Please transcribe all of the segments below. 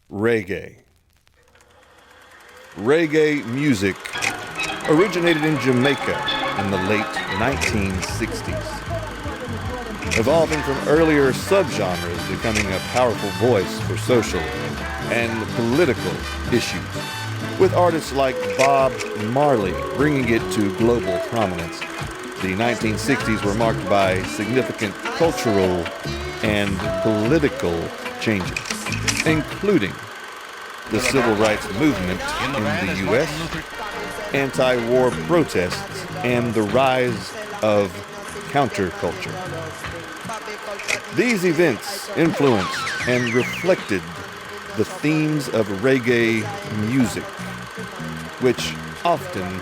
Reggae. Reggae music originated in Jamaica in the late 1960s, evolving from earlier subgenres, becoming a powerful voice for social and political issues, with artists like Bob Marley bringing it to global prominence. The 1960s were marked by significant cultural and political changes, including the civil rights movement in the U.S., anti-war protests, and the rise of counterculture. These events influenced and reflected the themes of reggae music, which often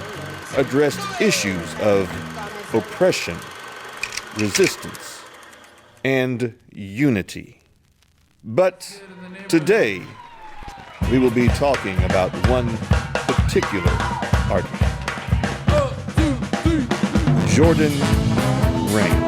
addressed issues of oppression, resistance, and unity. But today, we will be talking about one particular artist, Jordan Rain.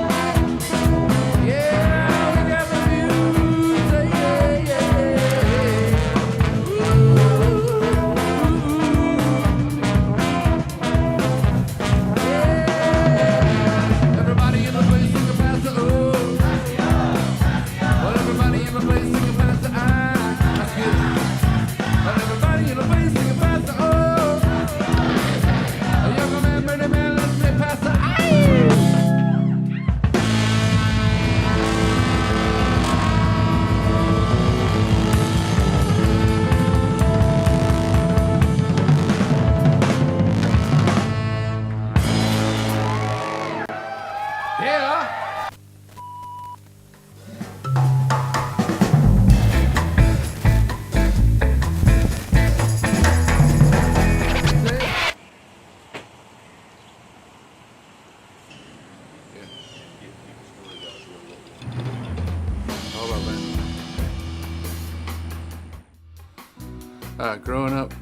Growing up,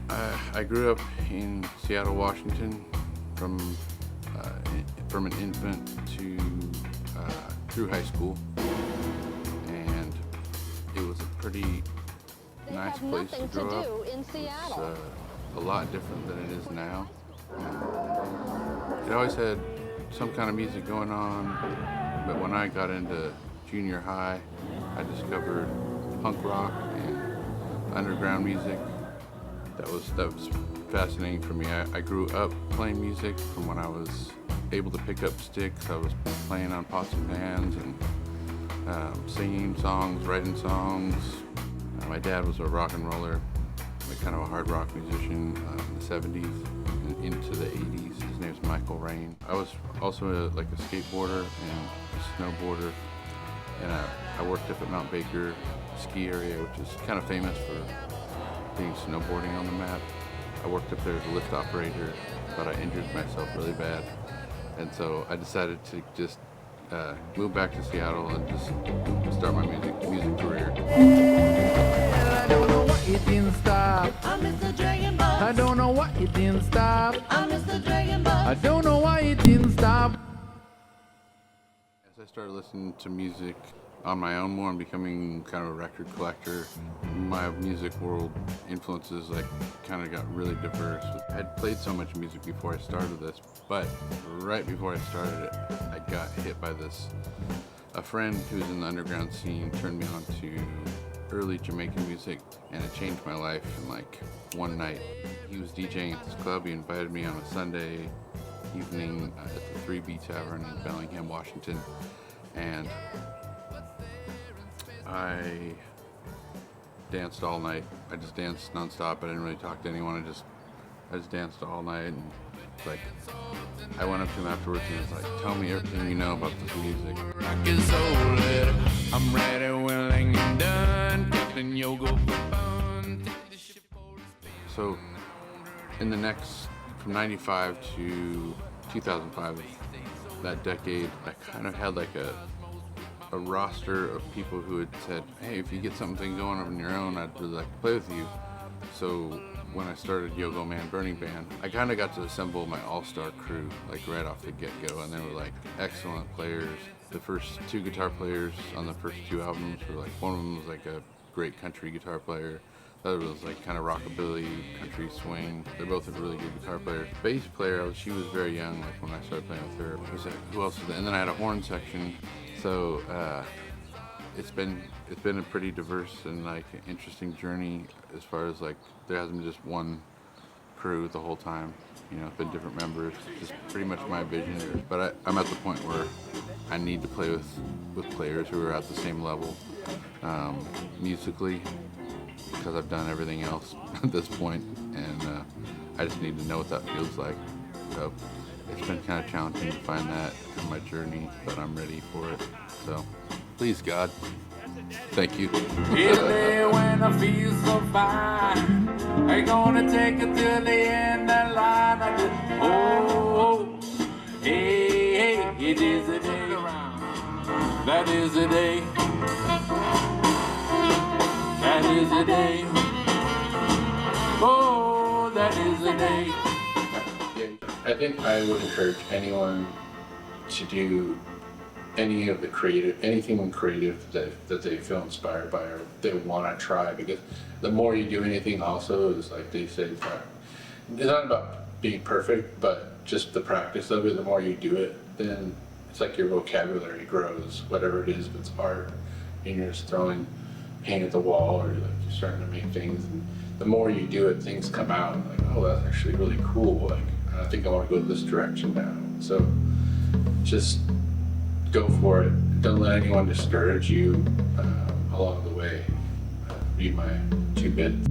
I grew up in Seattle, Washington, from an infant to through high school, and it was a pretty nice place to grow up. It's a lot different than it is now. It always had some kind of music going on, but when I got into junior high, I discovered punk rock and underground music. That was fascinating for me. I grew up playing music from when I was able to pick up sticks. I was playing on pots and pans and singing songs, writing songs. My dad was a rock and roller, like kind of a hard rock musician in the 70s and into the 80s. His name's Michael Rain. I was also a skateboarder and a snowboarder, and I worked up at Mount Baker ski area, which is kind of famous for being snowboarding on the map. I worked up there as a lift operator, but I injured myself really bad, and so I decided to just move back to Seattle and just start my music career. I don't know why it didn't stop. I miss the Dragon Balls. I don't know why it didn't stop. I miss the Dragon Balls. I don't know why it didn't stop. As I started listening to music on my own more and becoming kind of a record collector, my music world influences kind of got really diverse. I had played so much music before I started this, but right before I started it, I got hit by this. A friend who's in the underground scene turned me on to early Jamaican music, and it changed my life. And one night, he was DJing at this club. He invited me on a Sunday evening at the 3B Tavern in Bellingham, Washington, and I danced all night. I just danced nonstop. I didn't really talk to anyone. I just danced all night, and I went up to him afterwards and was like, "Tell me everything you know about this music." I'm ready, willing, and done. So, in the next, from 95 to 2005, that decade, I kind of had a roster of people who had said, "Hey, if you get something going on your own, I'd really like to play with you." So when I started Yogoman Burning Band, I kind of got to assemble my all-star crew right off the get-go, and they were excellent players, the first two guitar players on the first two albums were like, one of them was like a great country guitar player. The other was like kind of rockabilly, country swing. They're both a really good guitar player. Bass player, she was very young, like when I started playing with her. Who else was there? And then I had a horn section. So it's been a pretty diverse and like interesting journey as far as like there hasn't been just one crew the whole time. You know, it's been different members. Just pretty much my vision. But I'm at the point where I need to play with players who are at the same level musically, because I've done everything else at this point, and I just need to know what that feels like. So it's been kind of challenging to find that in my journey, but I'm ready for it. So please, God, thank you. Here when I feel so fine, I'm gonna take it till the end of the line. I just, oh, hey, hey, it is a day. That is a day. That is a day. Oh, that is a day. I think I would encourage anyone to do anything creative that they feel inspired by or they want to try, because the more you do anything also is like they say, it's not about being perfect, but just the practice of it. The more you do it, then it's like your vocabulary grows, whatever it is. If it's art and you're just throwing paint at the wall, or like you're starting to make things, and the more you do it, things come out like, oh, that's actually really cool. Like, I think I want to go this direction now. So just go for it. Don't let anyone discourage you along the way. Be my 2 bits.